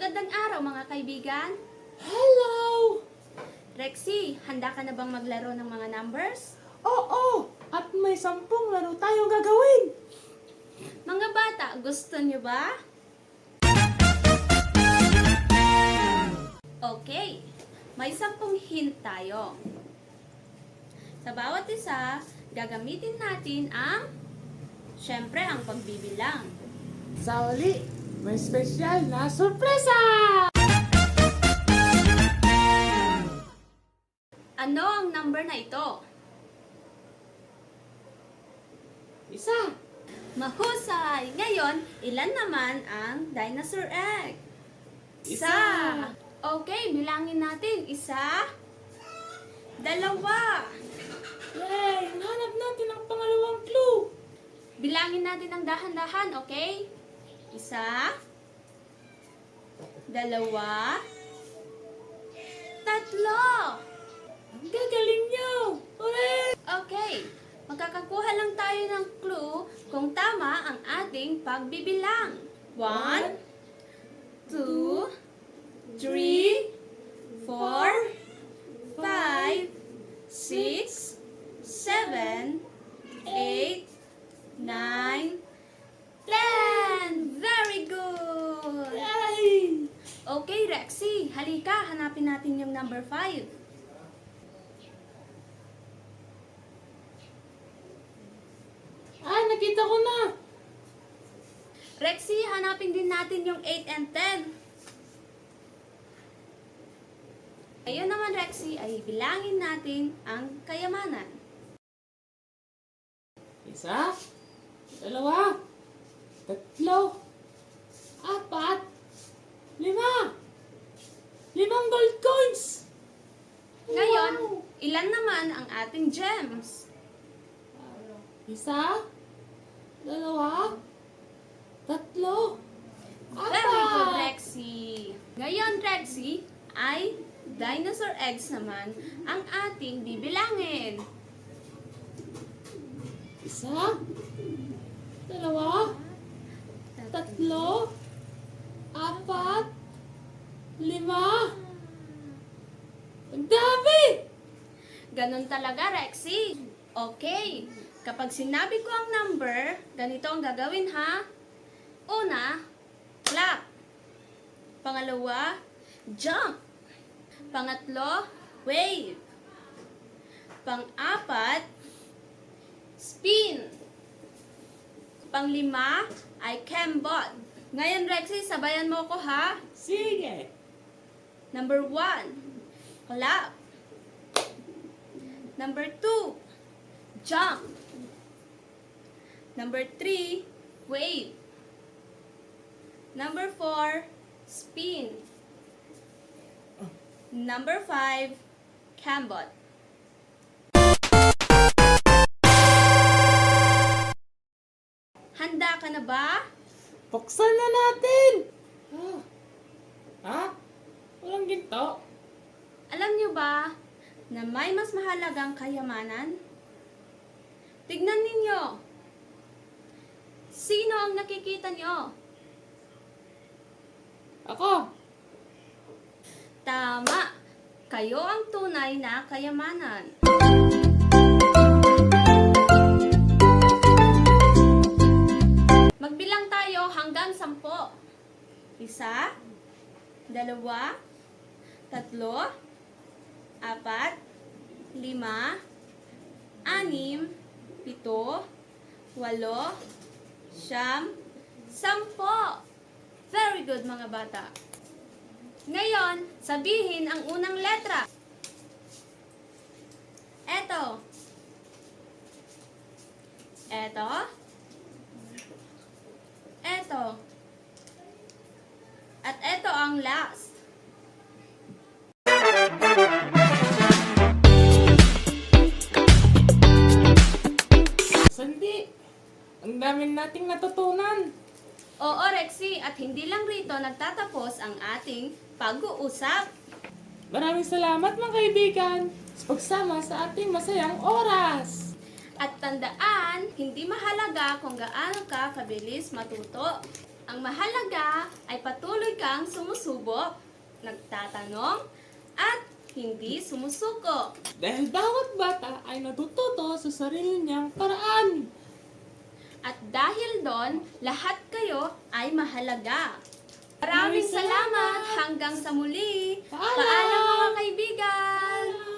Magandang araw mga kaibigan. Hello! Rexy, handa ka na bang maglaro ng mga numbers? Oo! At may 10 laro tayong gagawin! Mga bata, gusto niyo ba? Okay, may 10 hint tayo. Sa bawat isa, gagamitin natin syempre, ang pagbibilang. Sa uli, may special na sorpresa! Ano ang number na ito? Isa! Mahusay! Ngayon, ilan naman ang dinosaur egg? Isa. Okay, bilangin natin. 1, 2. Yay! Nahanap natin ang pangalawang clue! Bilangin natin ng dahan-dahan, okay? 1, 2, 3. Ang gagaling niyo! Hooray! Okay, magkakakuha lang tayo ng clue kung tama ang ating pagbibilang. 1, 2, 3, 4, 5, 6, 7, 8, 9, 10! Very good! Yay! Okay, Rexy, halika, hanapin natin yung number 5. Ah, nakita ko na! Rexy, hanapin din natin yung 8 and 10. Ayun naman, Rexy, ay bilangin natin ang kayamanan. Isa, 2, 3, 4, 5. 5 gold coins! Ngayon, Wow! ilan naman ang ating gems? Isa, 2, 3, 4. Very good, Rexy. Ngayon, Rexy, ay dinosaur eggs naman ang ating bibilangin. Isa, 2, 3, 4, 5. Ang dami! Ganon talaga, Rexy. Okay, kapag sinabi ko ang number, ganito ang gagawin, ha? Una, clap. Pangalawa, jump. Pangatlo, wave. Pang-apat, spin. Pang-5 ay cambot. Ngayon, Rexy, sabayan mo ko, ha? Sige! Number 1, clap. Number 2, jump. Number 3, wave. Number 4, spin. Number 5, cambot. Handa ka na ba? Buksan na natin! Ha? Walang ginto? Alam niyo ba na may mas mahalagang kayamanan? Tignan ninyo. Sino ang nakikita niyo? Ako! Tama. Kayo ang tunay na kayamanan. Magbilang tayo hanggang 10. 1, 2, 3, 4, 5, 6, 7, 8, 9, 10. Very good, mga bata. Ngayon, sabihin ang unang letra. Eto. Eto. Eto. At eto ang last. Sandi! Ang dami nating natutunan! Oo, Rexy, at hindi lang rito nagtatapos ang ating pag-uusap. Maraming salamat mga kaibigan sa pagsama sa ating masayang oras! At tandaan, hindi mahalaga kung gaano ka kabilis matuto. Ang mahalaga ay patuloy kang sumusubok, nagtatanong, at hindi sumusuko. Dahil bawat bata ay natututo sa sarili niyang paraan. At dahil doon, lahat kayo ay mahalaga. Maraming salamat! Hanggang sa muli! Paalam! Paalam mga kaibigan!